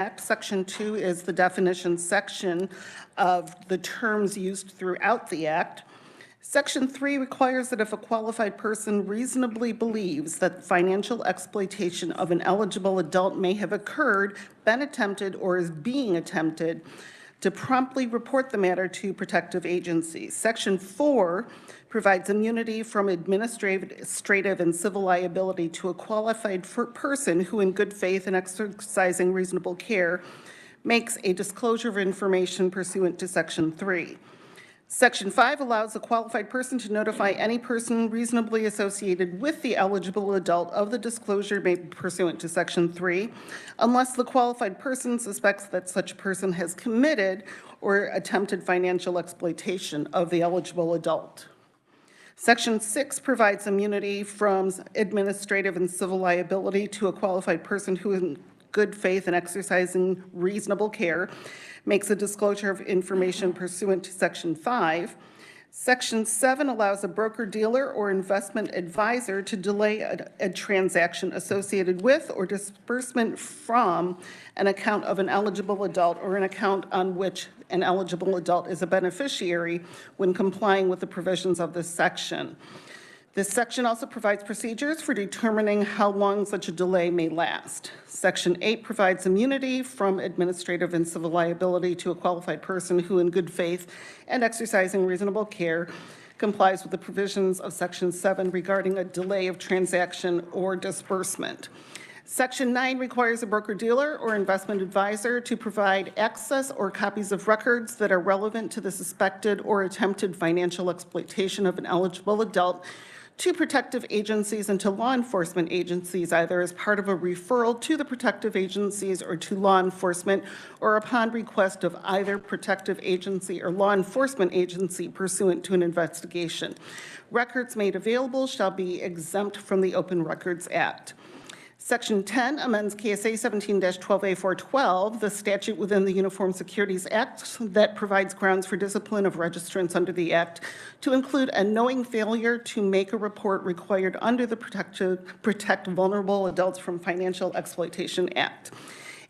Act. Section 2 is the definition section of the terms used throughout the Act. Section 3 requires that if a qualified person reasonably believes that financial exploitation of an eligible adult may have occurred, been attempted, or is being attempted, to promptly report the matter to protective agencies. Section 4 provides immunity from administrative and civil liability to a qualified person who, in good faith and exercising reasonable care, makes a disclosure of information pursuant to Section 3. Section 5 allows a qualified person to notify any person reasonably associated with the eligible adult of the disclosure made pursuant to Section 3, unless the qualified person suspects that such person has committed or attempted financial exploitation of the eligible adult. Section 6 provides immunity from administrative and civil liability to a qualified person who, in good faith and exercising reasonable care, makes a disclosure of information pursuant to Section 5. Section 7 allows a broker-dealer or investment advisor to delay a transaction associated with or disbursement from an account of an eligible adult or an account on which an eligible adult is a beneficiary when complying with the provisions of this section. This section also provides procedures for determining how long such a delay may last. Section 8 provides immunity from administrative and civil liability to a qualified person who, in good faith and exercising reasonable care, complies with the provisions of Section 7 regarding a delay of transaction or disbursement. Section 9 requires a broker-dealer or investment advisor to provide access or copies of records that are relevant to the suspected or attempted financial exploitation of an eligible adult to protective agencies and to law enforcement agencies, either as part of a referral to the protective agencies or to law enforcement, or upon request of either protective agency or law enforcement agency pursuant to an investigation. Records made available shall be exempt from the Open Records Act. Section 10 amends KSA 17-12A412, the statute within the Uniform Securities Act that provides grounds for discipline of registrants under the Act, to include a knowing failure to make a report required under the Protect Vulnerable Adults from Financial Exploitation Act.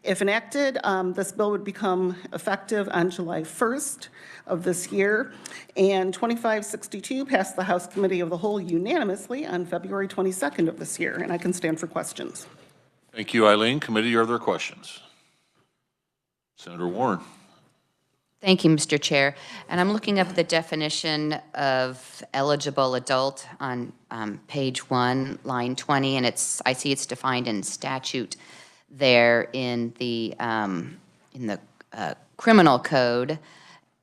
If enacted, this bill would become effective on July 1st of this year, and 2562 passed the House Committee of the Whole unanimously on February 22nd of this year, and I can stand for questions. Thank you, Eileen. Committee, are there questions? Senator Warren. Thank you, Mr. Chair. And I'm looking up the definition of eligible adult on page 1, line 20, and I see it's defined in statute there in the criminal code.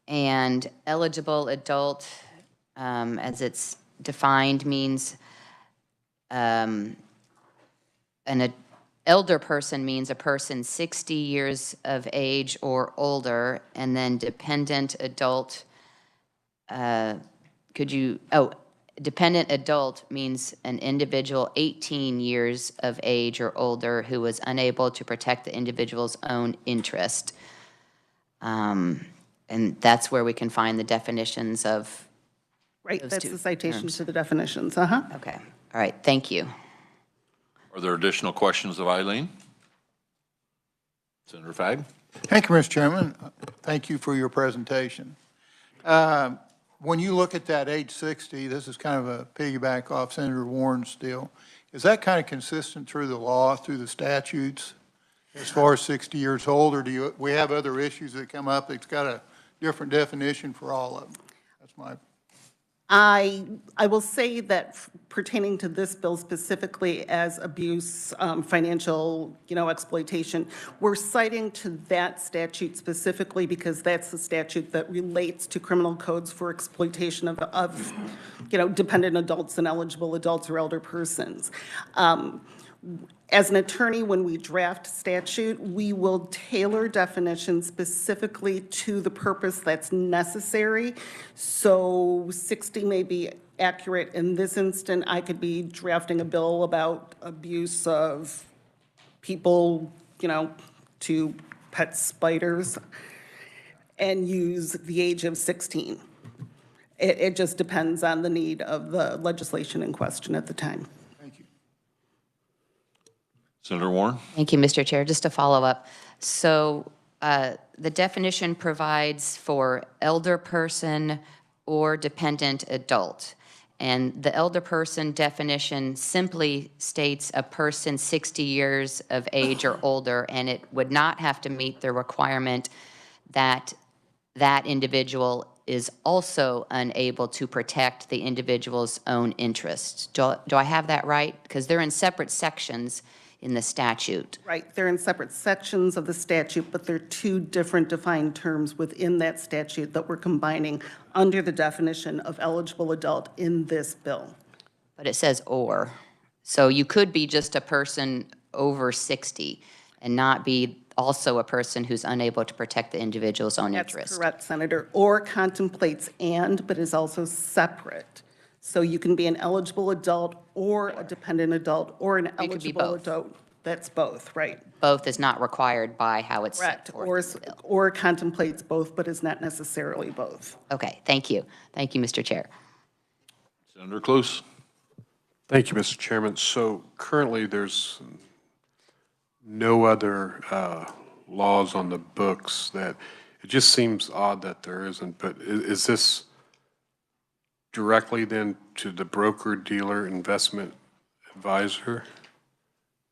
And eligible adult, as it's defined, means an elder person means a person 60 years of age or older, and then dependent adult, dependent adult means an individual 18 years of age or older who was unable to protect the individual's own interest. And that's where we can find the definitions of Right, those that's two the citation terms. to the definitions. Okay, all right, thank you. Are there additional questions of Eileen? Senator Fagg. Thank you, Mr. Chairman. Thank you for your presentation. When you look at that age 60, this is kind of a piggyback off Senator Warren's deal. Is that kind of consistent through the law, through the statutes, as far as 60 years old, or do we have other issues that come up that's got a different definition for all of them? That's my. I will say that pertaining to this bill specifically as abuse, financial, exploitation, we're citing to that statute specifically because that's the statute that relates to criminal codes for exploitation of dependent adults and eligible adults or elder persons. As an attorney, when we draft statute, we will tailor definitions specifically to the purpose that's necessary. So 60 may be accurate. In this instant, I could be drafting a bill about abuse of people, to pet spiders and use the age of 16. It just depends on the need of the legislation in question at the time. Senator Warren? Thank you, Mr. Chair. Just to follow up. So the definition provides for elder person or dependent adult. And the elder person definition simply states a person 60 years of age or older, and it would not have to meet the requirement that that individual is also unable to protect the individual's own interests. Do I have that right? Because they're in separate sections in the statute. Right, they're in separate sections of the statute, but they're two different defined terms within that statute that we're combining under the definition of eligible adult in this bill. But it says or. So you could be just a person over 60 and not be also a person who's unable to protect the individual's own That's interest. correct, Senator. Or contemplates and, but is also separate. So you can be an eligible adult or a dependent adult or an could be eligible both. adult. That's both, right? Both is not required by how it's set Correct. forth in the bill. Or contemplates both, but is not necessarily both. Okay, thank you. Thank you, Mr. Chair. Senator Close? Thank you, Mr. Chairman. So currently, there's no other laws on the books that, it just seems odd that there isn't, but is this directly then to the broker-dealer investment advisor?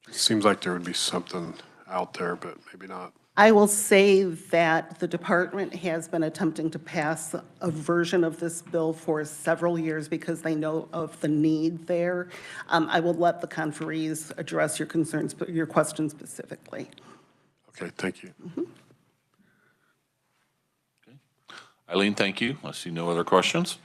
It seems like there would be something out there, but maybe not. I will say that the department has been attempting to pass a version of this bill for several years because they know of the need there. I will let the conferees address your concerns, your questions specifically. Okay, thank you. Eileen, thank you. I see no other questions.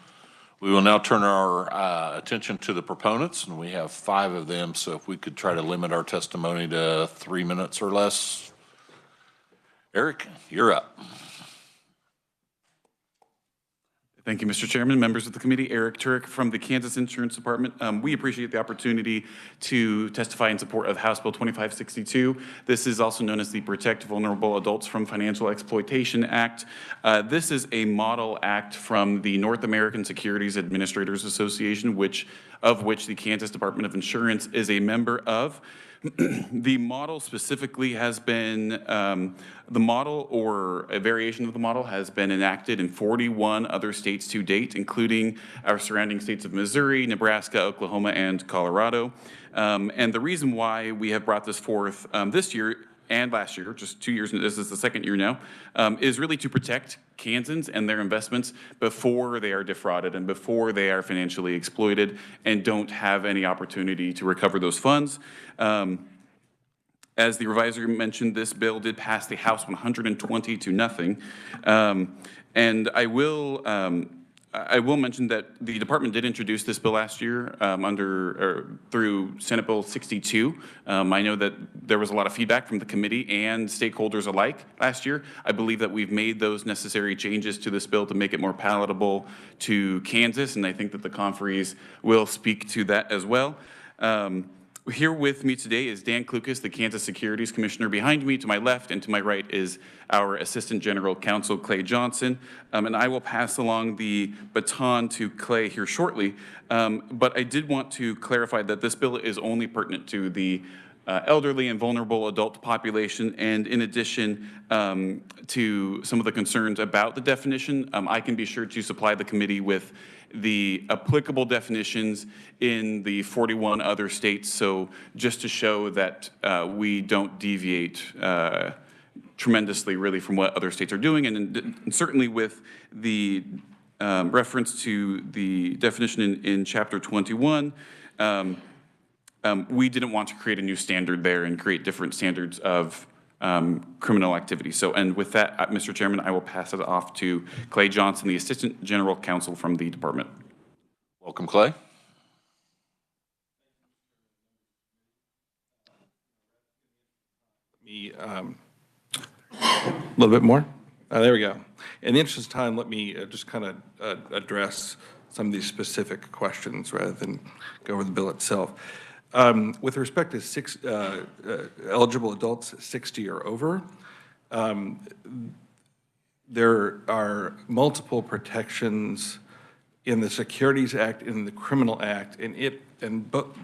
We will now turn our attention to the proponents, and we have 5 of them, so if we could try to limit our testimony to 3 minutes or less. Eric, you're up. Thank you, Mr. Chairman, members of the committee. Eric Turek from the Kansas Insurance Department. We appreciate the opportunity to testify in support of House Bill 2562. This is also known as the Protect Vulnerable Adults from Financial Exploitation Act. This is a model act from the North American Securities Administrators Association, of which the Kansas Department of Insurance is a member of. The model specifically has been, the model or a variation of the model has been enacted in 41 other states to date, including our surrounding states of Missouri, Nebraska, Oklahoma, and Colorado. And the reason why we have brought this forth this year and last year, just 2 years, this is the second year now, is really to protect Kansans and their investments before they are defrauded and before they are financially exploited and don't have any opportunity to recover those funds. As the revisor mentioned, this bill did pass the House 120 to nothing. And I will mention that the department did introduce this bill last year through Senate Bill 62. I know that there was a lot of feedback from the committee and stakeholders alike last year. I believe that we've made those necessary changes to this bill to make it more palatable to Kansas, and I think that the conferees will speak to that as well. Here with me today is Dan Klukas, the Kansas Securities Commissioner. Behind me, to my left and to my right, is our Assistant General Counsel, Clay Johnson. And I will pass along the baton to Clay here shortly. But I did want to clarify that this bill is only pertinent to the elderly and vulnerable adult population. And in addition to some of the concerns about the definition, I can be sure to supply the committee with the applicable definitions in the 41 other states. So just to show that we don't deviate tremendously really from what other states are doing. And certainly with the reference to the definition in Chapter 21, we didn't want to create a new standard there and create different standards of criminal activity. So, and with that, Mr. Chairman, I will pass it off to Clay Johnson, the Assistant General Counsel from the department. Welcome, Clay. A little bit more. There we go. In the interest of time, let me just kind of address some of these specific questions rather than go over the bill itself. With respect to eligible adults 60 or over, there are multiple protections in the Securities Act, in the Criminal Act,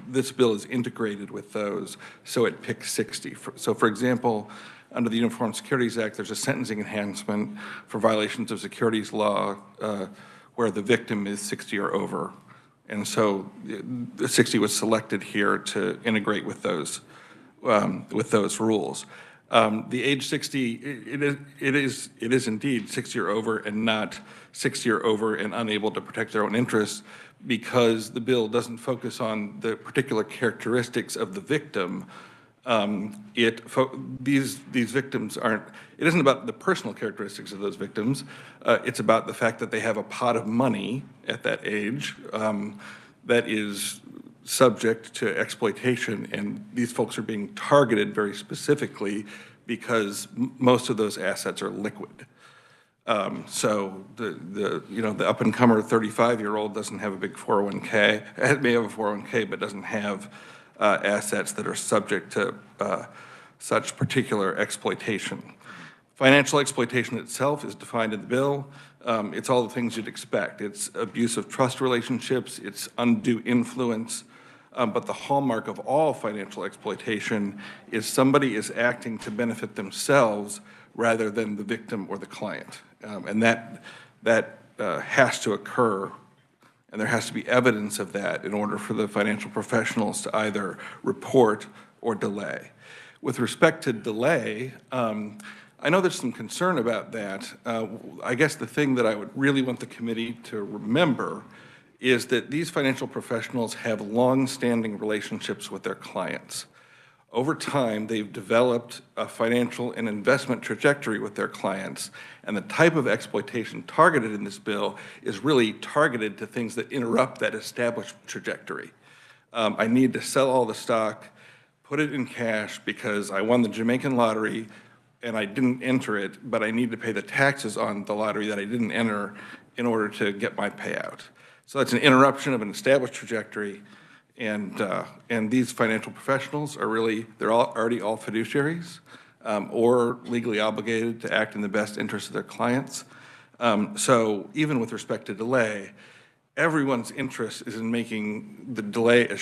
this bill is integrated with those, so it picks 60. So for example, under the Uniform Securities Act, there's a sentencing enhancement for violations of securities law where the victim is 60 or over. And so the 60 was selected here to integrate with those rules. The age 60, it is indeed 60 or over and not 60 or over and unable to protect their own interests, because the bill doesn't focus on the particular characteristics of the victim. These victims aren't, it isn't about the personal characteristics of those victims. It's about the fact that they have a pot of money at that age that is subject to exploitation, and these folks are being targeted very specifically because most of those assets are liquid. So the up-and-comer 35-year-old doesn't have a big 401k. It may have a 401k, but doesn't have assets that are subject to such particular exploitation. Financial exploitation itself is defined in the bill. It's all the things you'd expect. It's abuse of trust relationships, it's undue influence, but the hallmark of all financial exploitation is somebody is acting to benefit themselves rather than the victim or the client. And that has to occur, and there has to be evidence of that in order for the financial professionals to either report or delay. With respect to delay, I know there's some concern about that. I guess the thing that I would really want the committee to remember is that these financial professionals have long-standing relationships with their clients. Over time, they've developed a financial and investment trajectory with their clients, and the type of exploitation targeted in this bill is really targeted to things that interrupt that established trajectory. I need to sell all the stock, put it in cash because I won the Jamaican lottery and I didn't enter it, but I need to pay the taxes on the lottery that I didn't enter in order to get my payout. So that's an interruption of an established trajectory, and these financial professionals are really, they're already all fiduciaries or legally obligated to act in the best interest of their clients. So even with respect to delay, everyone's interest is in making the delay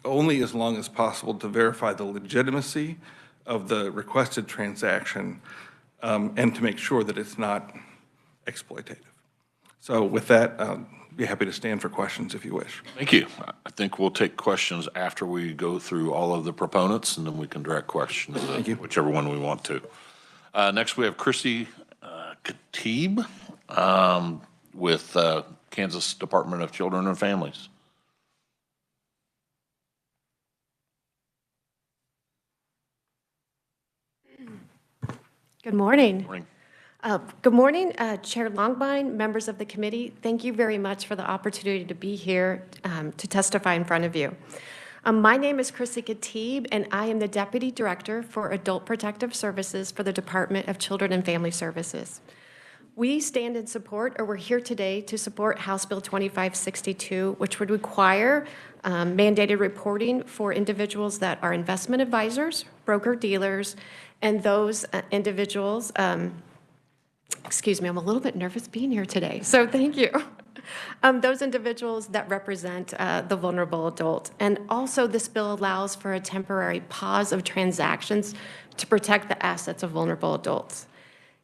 only as long as possible to verify the legitimacy of the requested transaction and to make sure that it's not exploitative. So with that, be happy to stand for questions if you wish. Thank you. I think we'll take questions after we go through all of the proponents, and then we can direct questions to whichever one we want to. Next, we have Chrissy Khatib with Kansas Department of Children and Families. Good morning. Morning. Good morning, Chair Longbine, members of the committee. Thank you very much for the opportunity to be here to testify in front of you. My name is Chrissy Khatib, and I am the Deputy Director for Adult Protective Services for the Department of Children and Family Services. We stand in support, or we're here today to support House Bill 2562, which would require mandated reporting for individuals that are investment advisors, broker-dealers, and those individuals, excuse me, I'm a little bit nervous being here today, so thank you. Those individuals that represent the vulnerable adult. And also this bill allows for a temporary pause of transactions to protect the assets of vulnerable adults.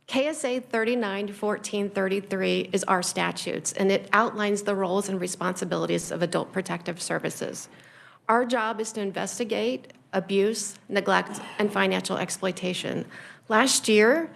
KSA 391433 is our statutes, and it outlines the roles and responsibilities of adult protective services. Our job is to investigate abuse, neglect, and financial exploitation. Last year,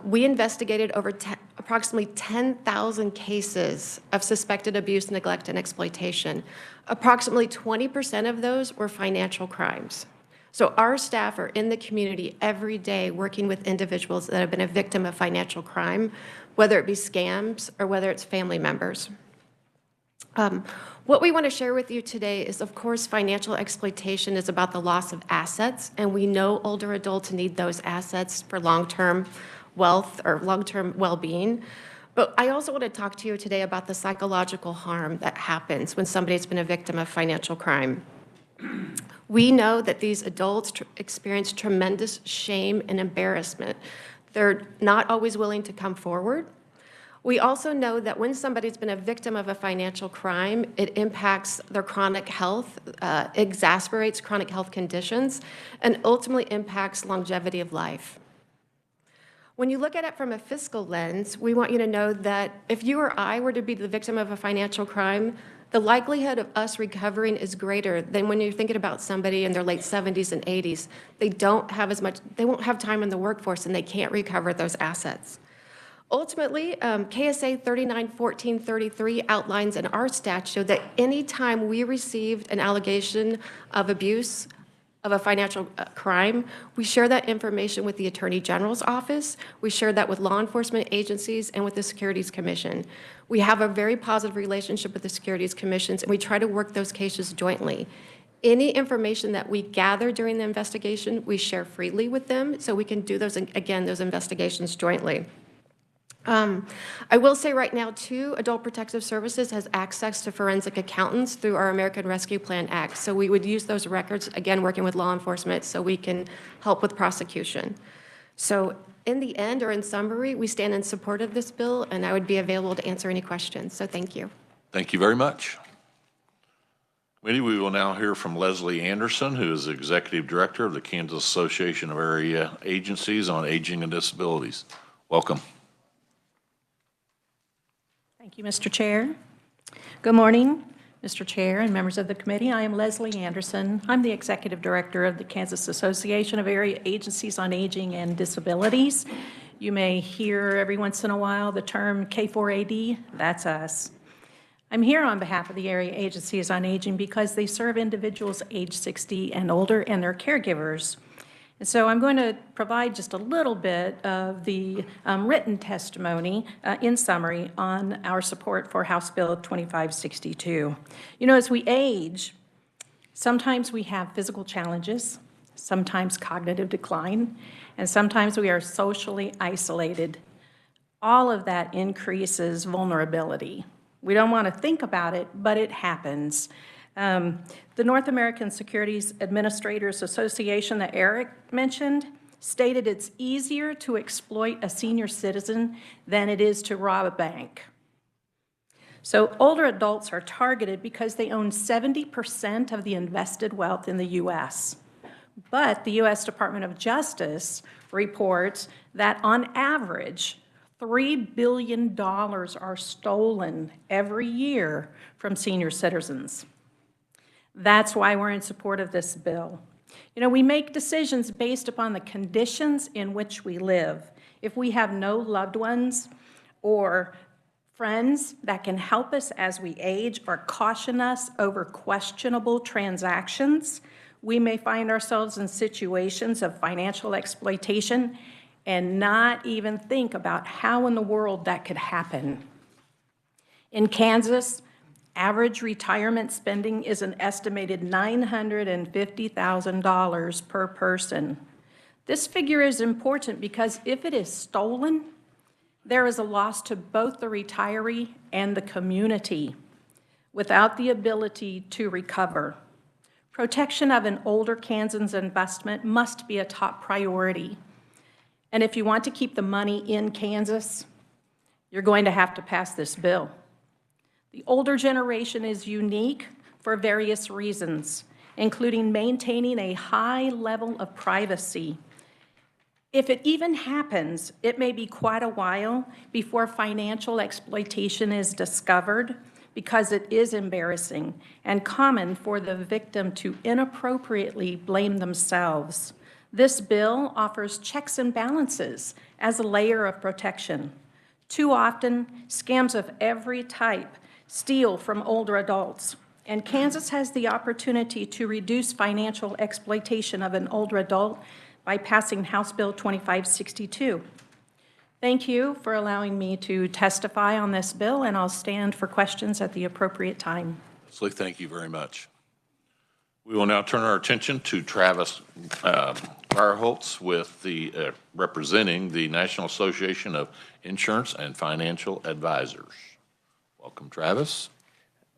we investigated over approximately 10,000 cases of suspected abuse, neglect, and exploitation. Approximately 20% of those were financial crimes. So our staff are in the community every day working with individuals that have been a victim of financial crime, whether it be scams or whether it's family members. What we want to share with you today is, of course, financial exploitation is about the loss of assets, and we know older adults need those assets for long-term wealth or long-term well-being. But I also want to talk to you today about the psychological harm that happens when somebody's been a victim of financial crime. We know that these adults experience tremendous shame and embarrassment. They're not always willing to come forward. We also know that when somebody's been a victim of a financial crime, it impacts their chronic health, exacerbates chronic health conditions, and ultimately impacts longevity of life. When you look at it from a fiscal lens, we want you to know that if you or I were to be the victim of a financial crime, the likelihood of us recovering is greater than when you're thinking about somebody in their late 70s and 80s. They won't have time in the workforce and they can't recover those assets. Ultimately, KSA 391433 outlines in our statute that any time we received an allegation of abuse of a financial crime, we share that information with the Attorney General's office, we share that with law enforcement agencies, and with the Securities Commission. We have a very positive relationship with the Securities Commissions, and we try to work those cases jointly. Any information that we gather during the investigation, we share freely with them, so we can do those investigations jointly. I will say right now, too, Adult Protective Services has access to forensic accountants through our American Rescue Plan Act. So we would use those records, again, working with law enforcement, so we can help with prosecution. So in the end, or in summary, we stand in support of this bill, and I would be available to answer any questions. So thank you. Thank you very much. Committee, we will now hear from Leslie Anderson, who is Executive Director of the Kansas Association of Area Agencies on Aging and Disabilities. Welcome. Thank you, Mr. Chair. Good morning, Mr. Chair and members of the committee. I am Leslie Anderson. I'm the Executive Director of the Kansas Association of Area Agencies on Aging and Disabilities. You may hear every once in a while the term K4AD. That's us. I'm here on behalf of the Area Agencies on Aging because they serve individuals age 60 and older and their caregivers. And so I'm going to provide just a little bit of the written testimony in summary on our support for House Bill 2562. You know, as we age, sometimes we have physical challenges, sometimes cognitive decline, and sometimes we are socially isolated. All of that increases vulnerability. We don't want to think about it, but it happens. The North American Securities Administrators Association that Eric mentioned stated it's easier to exploit a senior citizen than it is to rob a bank. So older adults are targeted because they own 70% of the invested wealth in the U.S. But the U.S. Department of Justice reports that on average, $3 billion are stolen every year from senior citizens. That's why we're in support of this bill. You know, we make decisions based upon the conditions in which we live. If we have no loved ones or friends that can help us as we age or caution us over questionable transactions, we may find ourselves in situations of financial exploitation and not even think about how in the world that could happen. In Kansas, average retirement spending is an estimated $950,000 per person. This figure is important because if it is stolen, there is a loss to both the retiree and the community without the ability to recover. Protection of an older Kansans investment must be a top priority. And if you want to keep the money in Kansas, you're going to have to pass this bill. The older generation is unique for various reasons, including maintaining a high level of privacy. If it even happens, it may be quite a while before financial exploitation is discovered because it is embarrassing and common for the victim to inappropriately blame themselves. This bill offers checks and balances as a layer of protection. Too often, scams of every type steal from older adults, and Kansas has the opportunity to reduce financial exploitation of an older adult by passing House Bill 2562. Thank you for allowing me to testify on this bill, and I'll stand for questions at the appropriate time. Leslie, thank you very much. We will now turn our attention to Travis Fireholtz with the representing the National Association of Insurance and Financial Advisors. Welcome, Travis.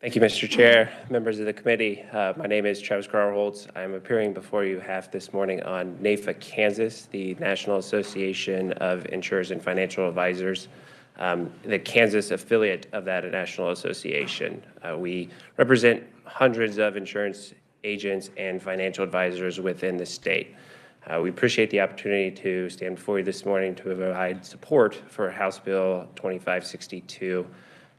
Thank you, Mr. Chair, members of the committee. My name is Travis Garholtz. I'm appearing before you this morning on NAFA Kansas, the National Association of Insurers and Financial Advisors. the Kansas affiliate of that national association. We represent hundreds of insurance agents and financial advisors within the state. We appreciate the opportunity to stand before you this morning to provide support for House Bill 2562.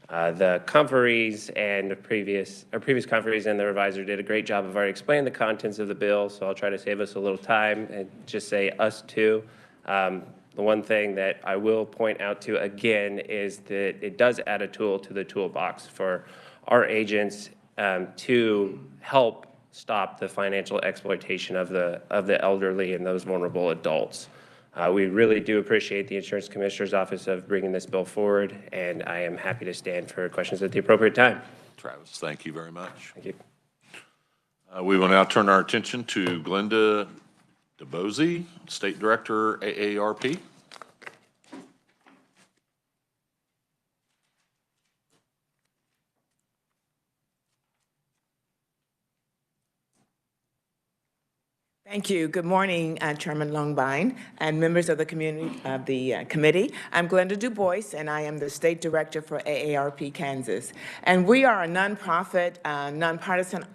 The conferees and previous conferees and the revisor did a great job of already explaining the contents of the bill, so I'll try to save us a little time and just say us too. The one thing that I will point out to again is that it does add a tool to the toolbox for our agents to help stop the financial exploitation of the elderly and those vulnerable adults. We really do appreciate the Insurance Commissioner's Office of bringing this bill forward, and I am happy to stand for questions at the appropriate time. Travis, thank you very much. Thank you. We will now turn our attention to Glenda DeBose, State Director, AARP. Thank you. Good morning, Chairman Longbine and members of the committee. I'm Glenda DuBois, and I am the State Director for AARP Kansas. And we are a nonprofit, nonpartisan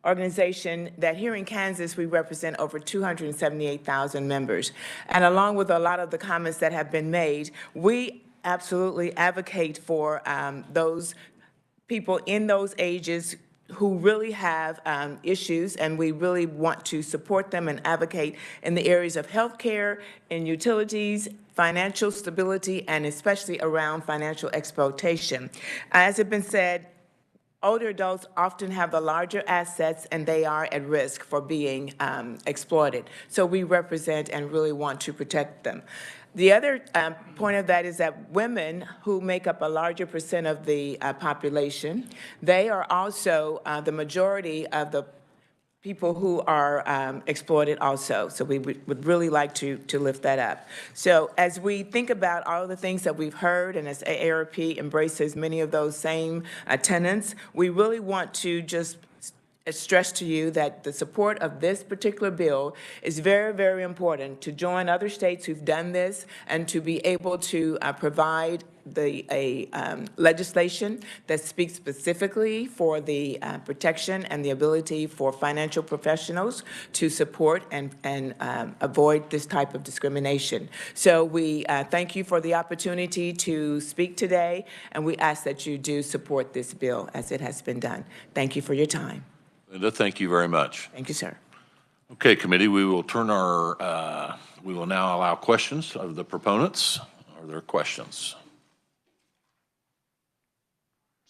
organization that here in Kansas, we represent over 278,000 members. And along with a lot of the comments that have been made, we absolutely advocate for those people in those ages who really have issues, and we really want to support them and advocate in the areas of healthcare, in utilities, financial stability, and especially around financial exploitation. As has been said, older adults often have the larger assets, and they are at risk for being exploited. So we represent and really want to protect them. The other point of that is that women, who make up a larger percent of the population, they are also the majority of the people who are exploited also. So we would really like to lift that up. So as we think about all of the things that we've heard, and as AARP embraces many of those same tenets, we really want to just stress to you that the support of this particular bill is very, very important to join other states who've done this and to be able to provide legislation that speaks specifically for the protection and the ability for financial professionals to support and avoid this type of discrimination. So we thank you for the opportunity to speak today, and we ask that you do support this bill as it has been done. Thank you for your time. Linda, thank you very much. Thank you, sir. Okay, committee, we will now allow questions of the proponents. Are there questions?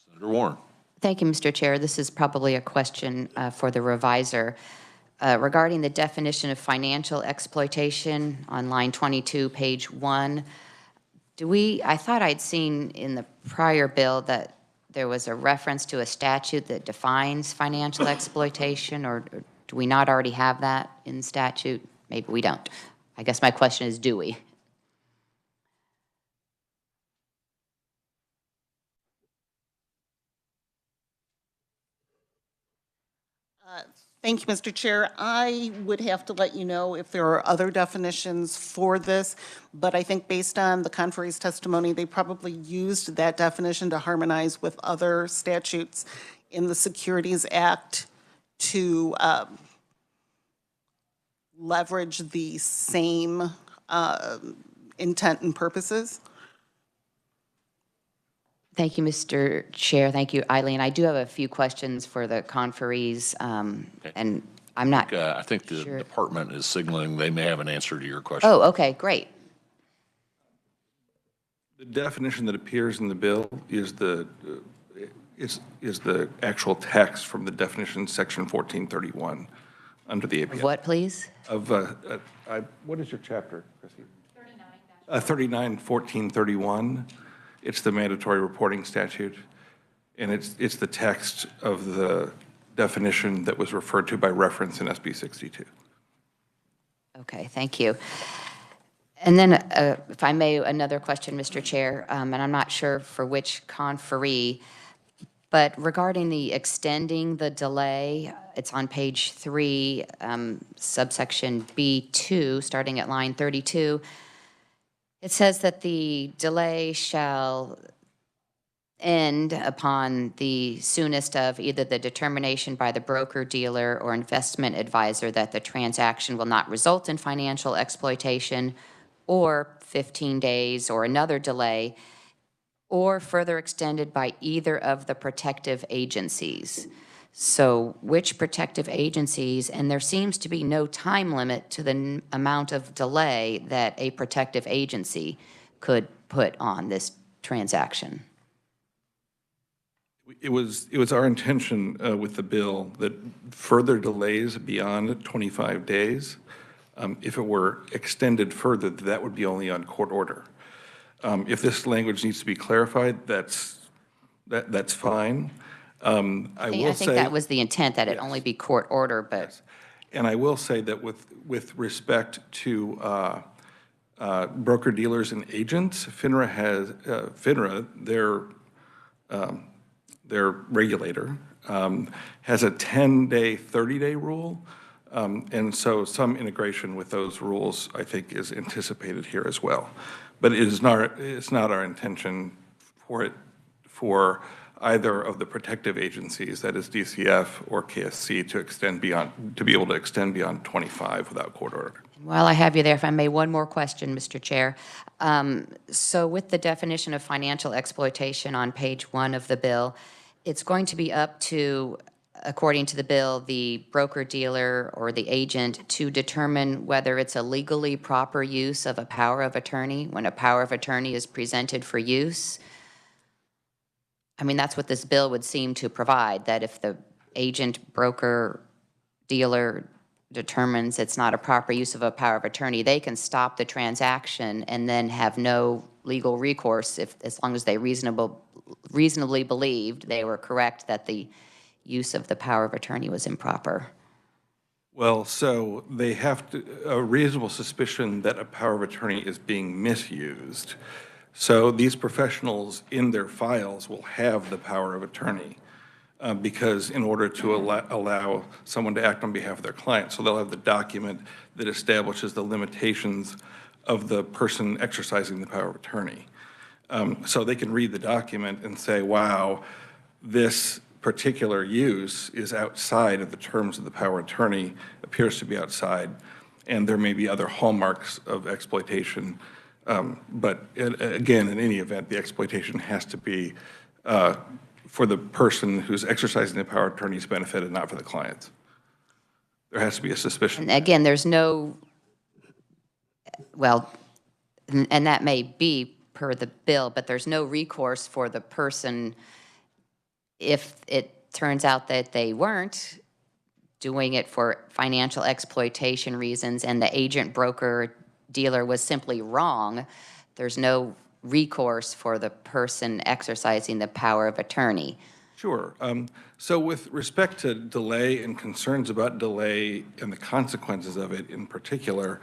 Senator Warren. Thank you, Mr. Chair. This is probably a question for the revisor. Regarding the definition of financial exploitation on line 22, page 1, I thought I'd seen in the prior bill that there was a reference to a statute that defines financial exploitation, or do we not already have that in statute? Maybe we don't. I guess my question is, do we? Thank you, Mr. Chair. I would have to let you know if there are other definitions for this, but I think based on the conferee's testimony, they probably used that definition to harmonize with other statutes in the Securities Act to leverage the same intent and purposes. Thank you, Mr. Chair. Thank you, Eileen. I do have a few questions for the conferees, and I'm not I think the sure. department is signaling they may have an answer to your question. Oh, okay, great. The definition that appears in the bill is the actual text from the definition, section 1431, under the APA. Of what, please? What is your chapter, Chrissy? 39. 39-1431. It's the mandatory reporting statute, and it's the text of the definition that was referred to by reference in SB 62. Okay, thank you. And then, if I may, another question, Mr. Chair, and I'm not sure for which conferee, but regarding the extending the delay, it's on page 3, subsection B2, starting at line 32. It says that the delay shall end upon the soonest of either the determination by the broker, dealer, or investment advisor that the transaction will not result in financial exploitation, or 15 days or another delay, or further extended by either of the protective agencies. So which protective agencies, and there seems to be no time limit to the amount of delay that a protective agency could put on this transaction? It was our intention with the bill that further delays beyond 25 days, if it were extended further, that would be only on court order. If this language needs to be clarified, that's fine. I will I think say, that was the intent, that it only be court order, but. yes. And I will say that with respect to broker dealers and agents, FINRA has, their regulator, has a 10-day, 30-day rule. And so some integration with those rules, I think, is anticipated here as well. But it's not our intention for either of the protective agencies, that is DCF or KSC, to be able to extend beyond 25 without court order. While I have you there, if I may, one more question, Mr. Chair. So with the definition of financial exploitation on page 1 of the bill, it's going to be up to, according to the bill, the broker-dealer or the agent to determine whether it's a legally proper use of a power of attorney when a power of attorney is presented for use. I mean, that's what this bill would seem to provide, that if the agent, broker, dealer determines it's not a proper use of a power of attorney, they can stop the transaction and then have no legal recourse as long as they reasonably believed they were correct that the use of the power of attorney was improper. Well, so they have a reasonable suspicion that a power of attorney is being misused. So these professionals in their files will have the power of attorney because in order to allow someone to act on behalf of their client. So they'll have the document that establishes the limitations of the person exercising the power of attorney. So they can read the document and say, wow, this particular use is outside of the terms of the power of attorney, appears to be outside, and there may be other hallmarks of exploitation. But again, in any event, the exploitation has to be for the person who's exercising the power of attorney's benefit and not for the client's. There has to be a suspicion. And again, there's no, well, and that may be per the bill, but there's no recourse for the person if it turns out that they weren't doing it for financial exploitation reasons and the agent, broker, dealer was simply wrong. There's no recourse for the person exercising the power of attorney. Sure. So with respect to delay and concerns about delay and the consequences of it in particular,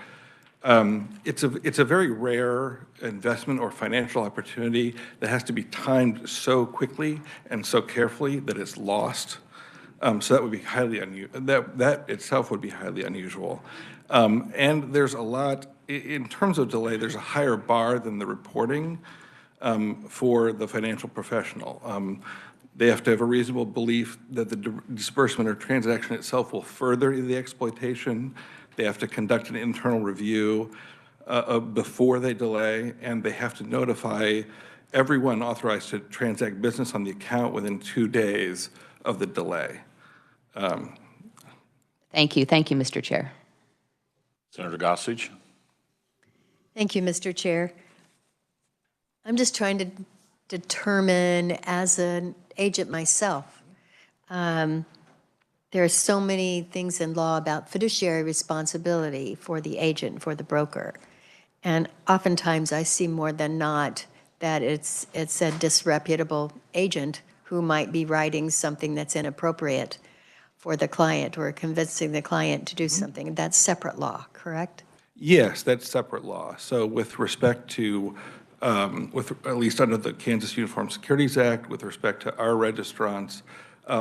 it's a very rare investment or financial opportunity that has to be timed so quickly and so carefully that it's lost. So that would be highly unusual. That itself would be highly unusual. And there's a lot, in terms of delay, there's a higher bar than the reporting for the financial professional. They have to have a reasonable belief that the disbursement or transaction itself will further the exploitation. They have to conduct an internal review before they delay, and they have to notify everyone authorized to transact business on the account within 2 days of the delay. Thank you. Thank you, Mr. Chair. Senator Gossage. Thank you, Mr. Chair. I'm just trying to determine, as an agent myself, there are so many things in law about fiduciary responsibility for the agent, for the broker. And oftentimes I see more than not that it's a disreputable agent who might be writing something that's inappropriate for the client or convincing the client to do something. That's separate law, correct? Yes, that's separate law. So with respect to, at least under the Kansas Uniform Securities Act, with respect to our registrants,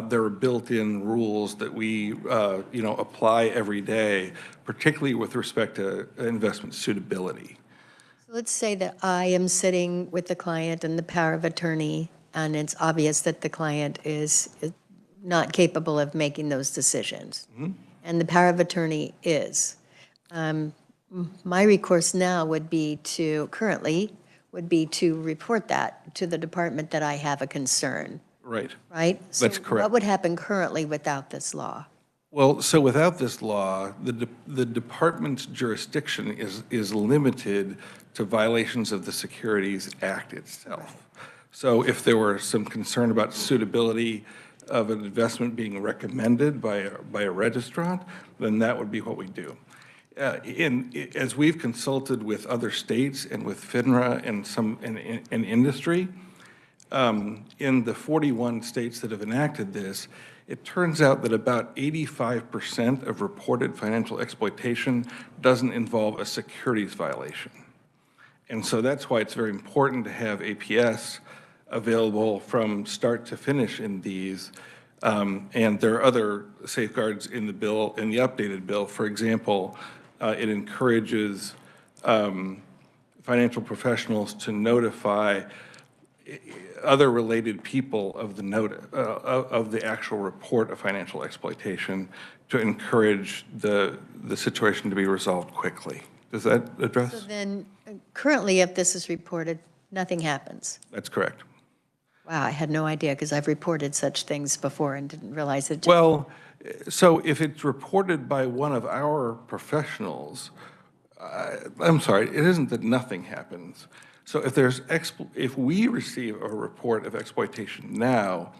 there are built-in rules that we, apply every day, particularly with respect to investment suitability. Let's say that I am sitting with the client and the power of attorney, and it's obvious that the client is not capable of making those decisions. And the power of attorney is. My recourse now would be to, currently, would be to report that to the department that I have a concern, Right. right? That's So correct. what would happen currently without this law? Well, so without this law, the department's jurisdiction is limited to violations of the Securities Act itself. So if there were some concern about suitability of an investment being recommended by a registrant, then that would be what we do. As we've consulted with other states and with FINRA and some in industry, in the 41 states that have enacted this, it turns out that about 85% of reported financial exploitation doesn't involve a securities violation. And so that's why it's very important to have APS available from start to finish in these. And there are other safeguards in the bill, in the updated bill. For example, it encourages financial professionals to notify other related people of the of the actual report of financial exploitation to encourage the situation to be resolved quickly. Does that address? So then, currently, if this is reported, nothing happens. That's correct. Wow, I had no idea, because I've reported such things before and didn't realize it. Well, so if it's reported by one of our professionals, I'm sorry, it isn't that nothing happens. So if we receive a report of exploitation now,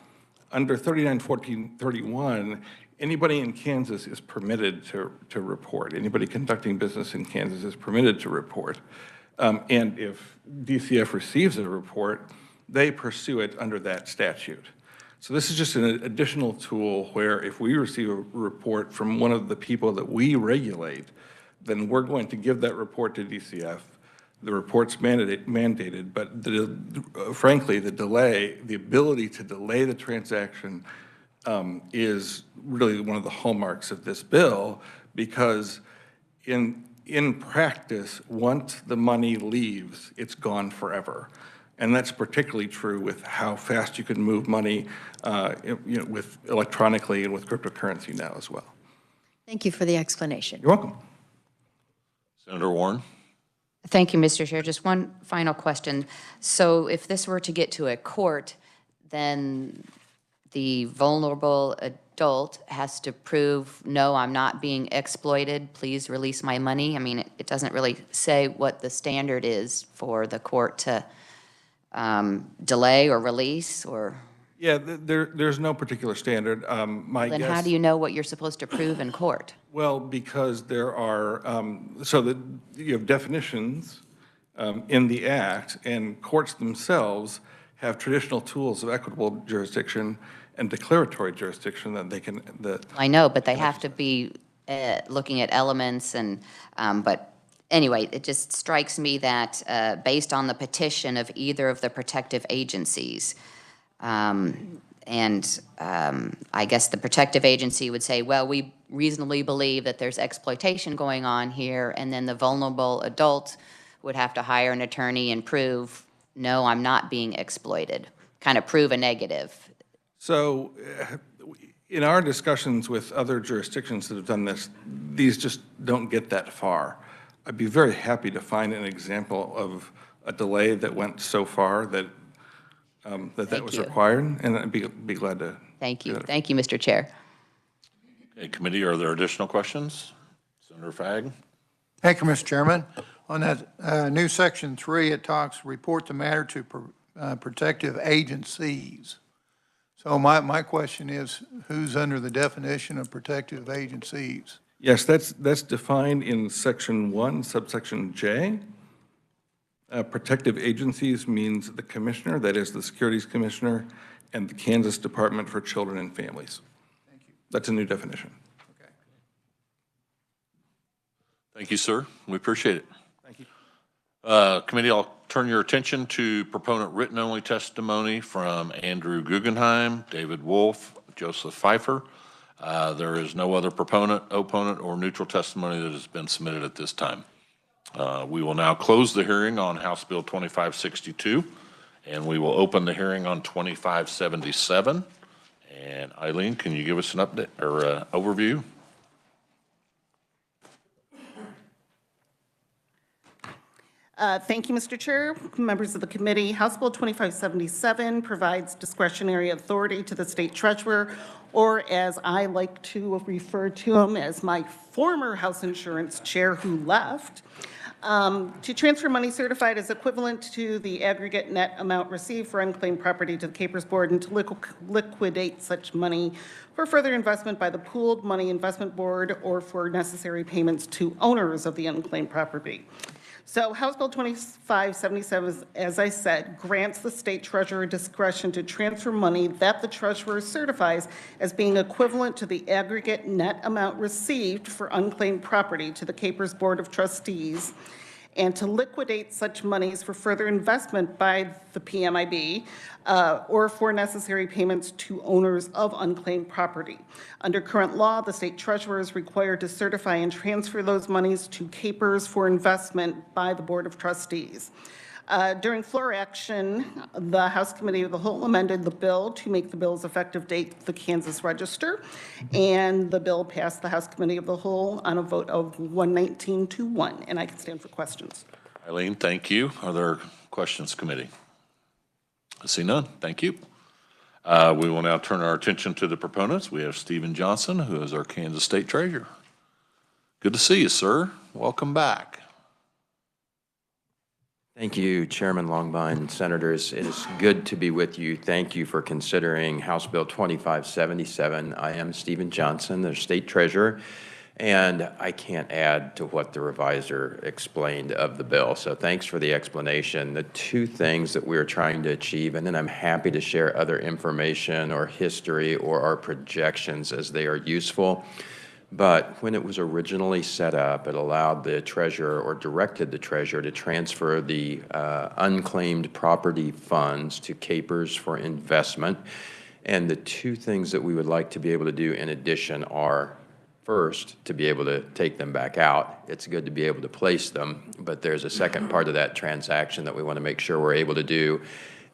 under 391431, anybody in Kansas is permitted to report. Anybody conducting business in Kansas is permitted to report. And if DCF receives a report, they pursue it under that statute. So this is just an additional tool where if we receive a report from one of the people that we regulate, then we're going to give that report to DCF. The report's mandated, but frankly, the ability to delay the transaction is really one of the hallmarks of this bill, because in practice, once the money leaves, it's gone forever. And that's particularly true with how fast you can move money, with electronically and with cryptocurrency now as well. Thank you for the explanation. You're welcome. Senator Warren? Thank you, Mr. Chair. Just one final question. So if this were to get to a court, then the vulnerable adult has to prove, no, I'm not being exploited, please release my money? I mean, it doesn't really say what the standard is for the court to delay or release, or? Yeah, there's no particular standard. Then how do you know what you're supposed to prove in court? Well, because there are, you have definitions in the Act, and courts themselves have traditional tools of equitable jurisdiction and declaratory jurisdiction that they can, I know, but they have to be looking at elements and, but anyway, it just strikes me that based on the petition of either of the protective agencies, I guess the protective agency would say, well, we reasonably believe that there's exploitation going on here, and then the vulnerable adult would have to hire an attorney and prove, no, I'm not being exploited, kind of prove a negative. So in our discussions with other jurisdictions that have done this, these just don't get that far. I'd be very happy to find an example of a delay that went so far that that was required, and I'd be glad to. Thank you. Thank you, Mr. Chair. Okay, committee, are there additional questions? Senator Fagg? Thank you, Mr. Chairman. On that new section 3, it talks report the matter to protective agencies. So my question is, who's under the definition of protective agencies? Yes, that's defined in section 1, subsection J. Protective agencies means the commissioner, that is the Securities Commissioner, and the Kansas Department for Children and Families. Thank you. That's a new definition. Okay. Thank you, sir. We appreciate it. Thank you. Committee, I'll turn your attention to proponent written-only testimony from Andrew Guggenheim, David Wolf, Joseph Pfeiffer. There is no other proponent, opponent, or neutral testimony that has been submitted at this time. We will now close the hearing on House Bill 2562, and we will open the hearing on 2577. And Eileen, can you give us an update or overview? Thank you, Mr. Chair, members of the committee. House Bill 2577 provides discretionary authority to the state treasurer, or as I like to refer to him as my former House Insurance Chair who left, to transfer money certified as equivalent to the aggregate net amount received for unclaimed property to the Capers Board and to liquidate such money for further investment by the pooled money investment board or for necessary payments to owners of the unclaimed property. So House Bill 2577, as I said, grants the state treasurer discretion to transfer money that the treasurer certifies as being equivalent to the aggregate net amount received for unclaimed property to the Capers Board of Trustees and to liquidate such monies for further investment by the PMIB or for necessary payments to owners of unclaimed property. Under current law, the state treasurer is required to certify and transfer those monies to Capers for investment by the Board of Trustees. During floor action, the House Committee of the Whole amended the bill to make the bill's effective date the Kansas Register, and the bill passed the House Committee of the Whole on a vote of 119 to 1, and I can stand for questions. Eileen, thank you. Are there questions, committee? I see none. Thank you. We will now turn our attention to the proponents. We have Stephen Johnson, who is our Kansas State Treasurer. Good to see you, sir. Welcome back. Thank you, Chairman Longbine, Senators. It is good to be with you. Thank you for considering House Bill 2577. I am Stephen Johnson, the State Treasurer, and I can't add to what the reviser explained of the bill. So thanks for the explanation. The two things that we're trying to achieve, and then I'm happy to share other information or history or our projections as they are useful. But when it was originally set up, it allowed the treasurer or directed the treasurer to transfer the unclaimed property funds to Capers for investment. And the two things that we would like to be able to do in addition are, first, to be able to take them back out. It's good to be able to place them, but there's a second part of that transaction that we want to make sure we're able to do.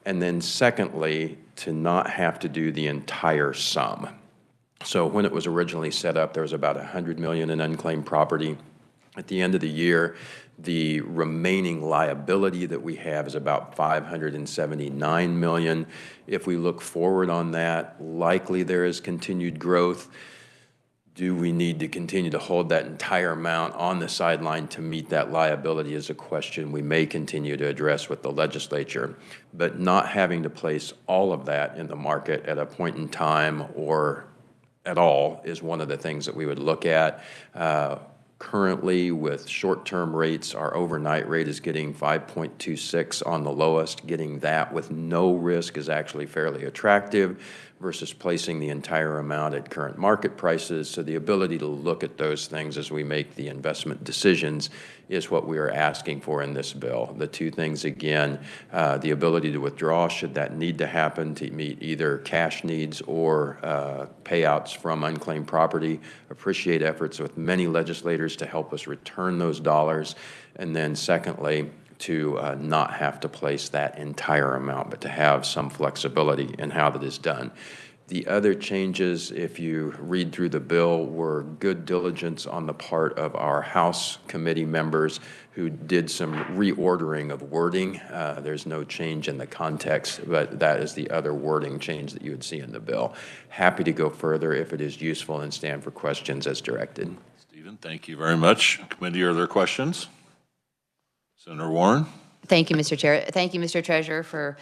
And then secondly, to not have to do the entire sum. So when it was originally set up, there was about $100 million in unclaimed property. At the end of the year, the remaining liability that we have is about $579 million. If we look forward on that, likely there is continued growth. Do we need to continue to hold that entire amount on the sideline to meet that liability is a question we may continue to address with the legislature. But not having to place all of that in the market at a point in time or at all is one of the things that we would look at. Currently, with short-term rates, our overnight rate is getting 5.26 on the lowest. Getting that with no risk is actually fairly attractive versus placing the entire amount at current market prices. So the ability to look at those things as we make the investment decisions is what we are asking for in this bill. The two things, again, the ability to withdraw should that need to happen to meet either cash needs or payouts from unclaimed property. Appreciate efforts with many legislators to help us return those dollars. And then secondly, to not have to place that entire amount, but to have some flexibility in how that is done. The other changes, if you read through the bill, were good diligence on the part of our House committee members who did some reordering of wording. There's no change in the context, but that is the other wording change that you would see in the bill. Happy to go further if it is useful and stand for questions as directed. Stephen, thank you very much. Committee, are there questions? Senator Warren. Thank you, Mr. Chair. Thank you, Mr. Treasurer, for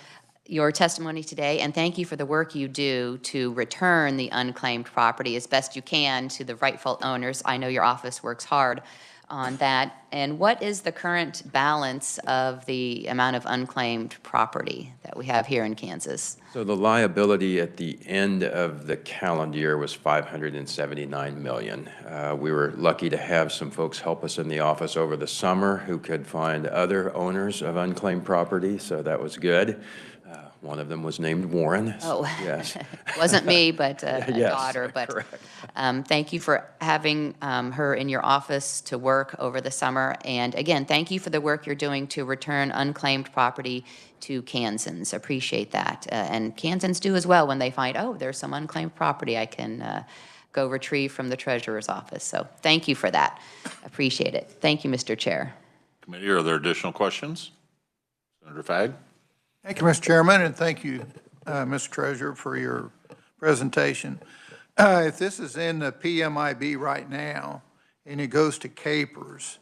your testimony today, and thank you for the work you do to return the unclaimed property as best you can to the rightful owners. I know your office works hard on that. And what is the current balance of the amount of unclaimed property that we have here in Kansas? So the liability at the end of the calendar year was $579 million. We were lucky to have some folks help us in the office over the summer who could find other owners of unclaimed property, so that was good. One of them was named Warren. Oh. Yes. Wasn't me, but a Yes, daughter. But correct. thank you for having her in your office to work over the summer. And again, thank you for the work you're doing to return unclaimed property to Kansans. Appreciate that. And Kansans do as well when they find, oh, there's some unclaimed property I can go retrieve from the treasurer's office. So thank you for that. Appreciate it. Thank you, Mr. Chair. Committee, are there additional questions? Senator Fagg? Thank you, Mr. Chairman, and thank you, Mr. Treasurer, for your presentation. If this is in the PMIB right now and it goes to Capers,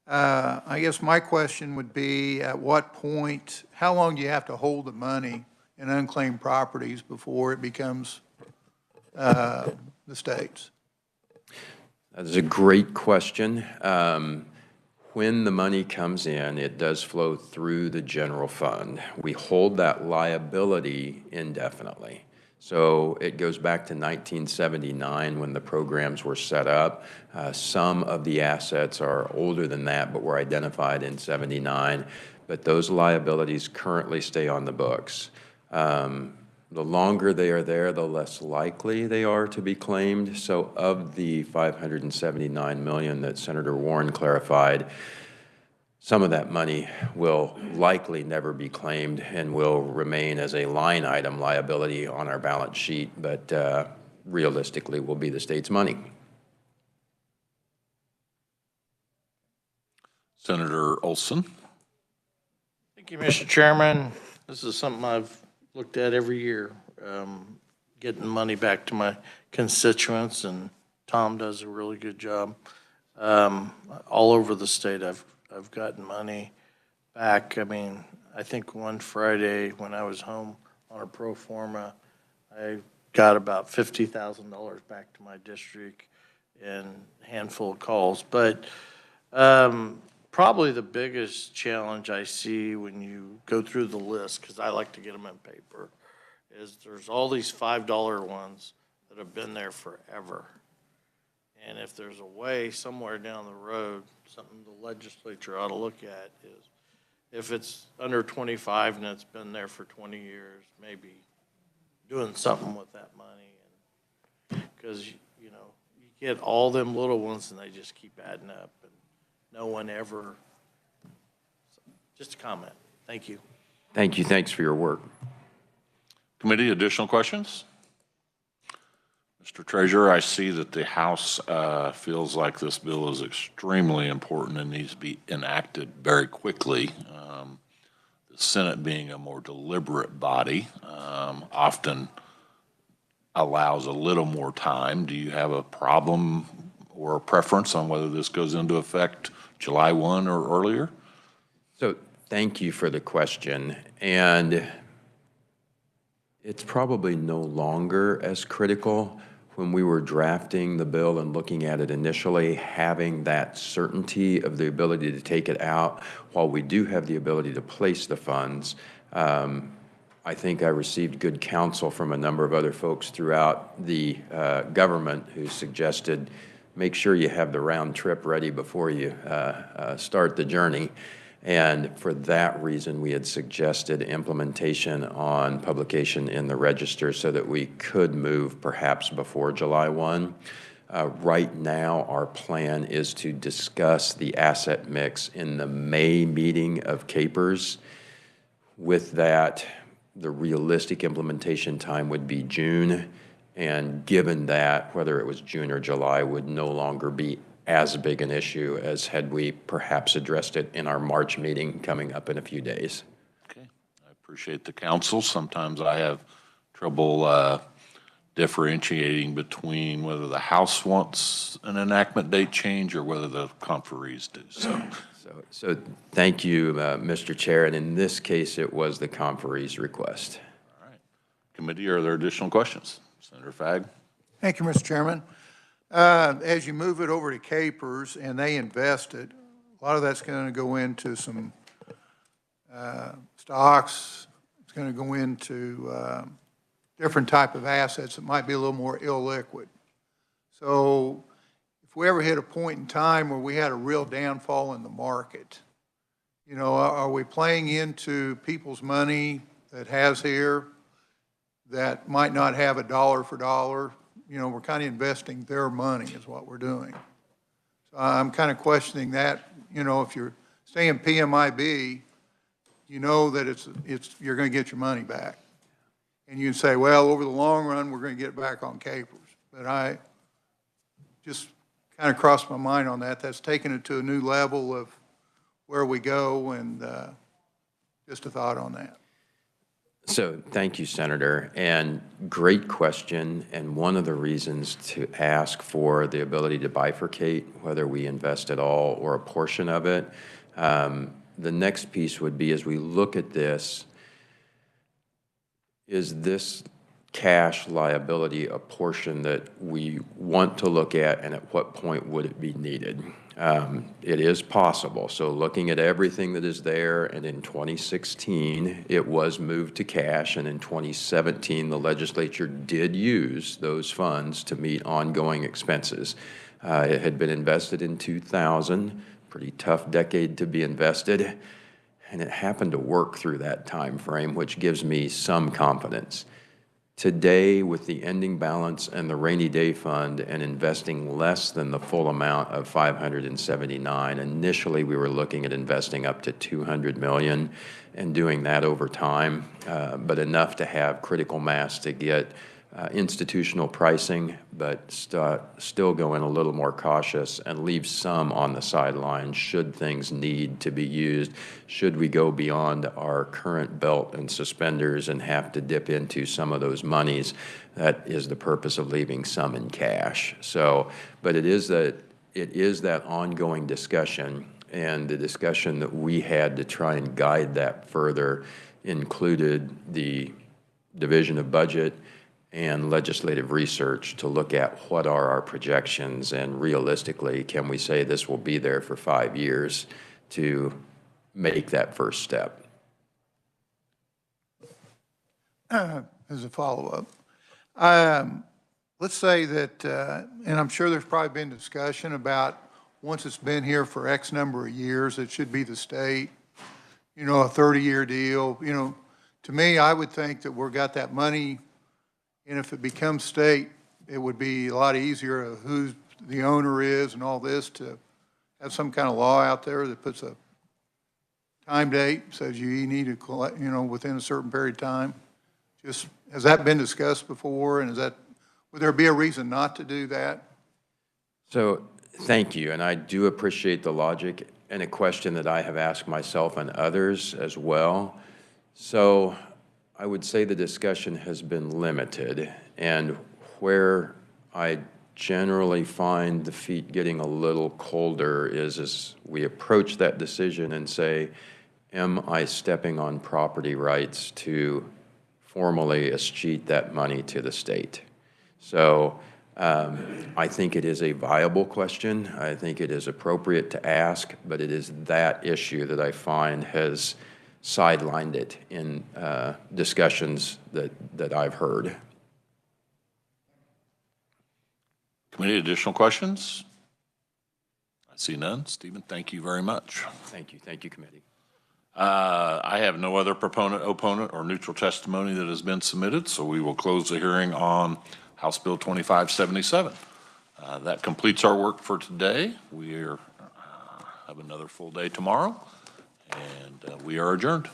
I guess my question would be, at what point, how long do you have to hold the money in unclaimed properties before it becomes the state's? That is a great question. When the money comes in, it does flow through the general fund. We hold that liability indefinitely. So it goes back to 1979 when the programs were set up. Some of the assets are older than that, but were identified in 79. But those liabilities currently stay on the books. The longer they are there, the less likely they are to be claimed. So of the $579 million that Senator Warren clarified, some of that money will likely never be claimed and will remain as a line item liability on our balance sheet, but realistically will be the state's money. Senator Olson? Thank you, Mr. Chairman. This is something I've looked at every year, getting money back to my constituents, and Tom does a really good job. All over the state, I've gotten money back. I mean, I think one Friday when I was home on a pro forma, I got about $50,000 back to my district in a handful of calls. But probably the biggest challenge I see when you go through the list, because I like to get them in paper, is there's all these $5 ones that have been there forever. And if there's a way somewhere down the road, something the legislature ought to look at is, if it's under 25 and it's been there for 20 years, maybe doing something with that money. Because, you know, you get all them little ones and they just keep adding up. No one ever, just a comment. Thank you. Thank you. Thanks for your work. Committee, additional questions? Mr. Treasurer, I see that the House feels like this bill is extremely important and needs to be enacted very quickly. The Senate, being a more deliberate body, often allows a little more time. Do you have a problem or a preference on whether this goes into effect July 1 or earlier? So thank you for the question. And it's probably no longer as critical. When we were drafting the bill and looking at it initially, having that certainty of the ability to take it out, while we do have the ability to place the funds, I think I received good counsel from a number of other folks throughout the government who suggested make sure you have the round trip ready before you start the journey. And for that reason, we had suggested implementation on publication in the Register so that we could move perhaps before July 1. Right now, our plan is to discuss the asset mix in the May meeting of Capers. With that, the realistic implementation time would be June. And given that, whether it was June or July would no longer be as big an issue as had we perhaps addressed it in our March meeting coming up in a few days. Okay, I appreciate the counsel. Sometimes I have trouble differentiating between whether the House wants an enactment date change or whether the conferees do. So thank you, Mr. Chair. And in this case, it was the conferee's request. All right. Committee, are there additional questions? Senator Fagg. Thank you, Mr. Chairman. As you move it over to Capers and they invest it, a lot of that's going to go into some stocks. It's going to go into different type of assets that might be a little more illiquid. So if we ever hit a point in time where we had a real downfall in the market, you know, are we playing into people's money that has here that might not have a dollar for dollar. You know, we're kind of investing their money is what we're doing. So I'm kind of questioning that. You know, if you're staying PMIB, you know that you're going to get your money back. And you can say, well, over the long run, we're going to get it back on capers. But I just kind of crossed my mind on that. That's taken it to a new level of where we go, and just a thought on that. So thank you, Senator, and great question. And one of the reasons to ask for the ability to bifurcate, whether we invest at all or a portion of it, the next piece would be, as we look at this, is this cash liability a portion that we want to look at, and at what point would it be needed? It is possible. So looking at everything that is there, and in 2016, it was moved to cash, and in 2017, the legislature did use those funds to meet ongoing expenses. It had been invested in 2000, pretty tough decade to be invested, and it happened to work through that time frame, which gives me some confidence. Today, with the ending balance and the rainy day fund and investing less than the full amount of 579, initially we were looking at investing up to 200 million and doing that over time, but enough to have critical mass to get institutional pricing, but still going a little more cautious and leave some on the sidelines should things need to be used, should we go beyond our current belt and suspenders and have to dip into some of those monies. That is the purpose of leaving some in cash. So, but it is that ongoing discussion, and the discussion that we had to try and guide that further included the Division of Budget and legislative research to look at what are our projections, and realistically, can we say this will be there for 5 years to make that first step? As a follow-up, let's say that, and I'm sure there's probably been discussion about once it's been here for X number of years, it should be the state, you know, a 30-year deal. You know, to me, I would think that we've got that money. And if it becomes state, it would be a lot easier of who the owner is and all this, to have some kind of law out there that puts a time date, says you need to collect, you know, within a certain period of time. Just, has that been discussed before? And would there be a reason not to do that? So thank you, and I do appreciate the logic, and a question that I have asked myself and others as well. So I would say the discussion has been limited, and where I generally find the feet getting a little colder is as we approach that decision and say, am I stepping on property rights to formally escheat that money to the state? So I think it is a viable question. I think it is appropriate to ask, but it is that issue that I find has sidelined it in discussions that I've heard. Committee, additional questions? I see none. Stephen, thank you very much. Thank you. Thank you, committee. I have no other proponent, opponent, or neutral testimony that has been submitted, so we will close the hearing on House Bill 2577. That completes our work for today. We have another full day tomorrow, and we are adjourned.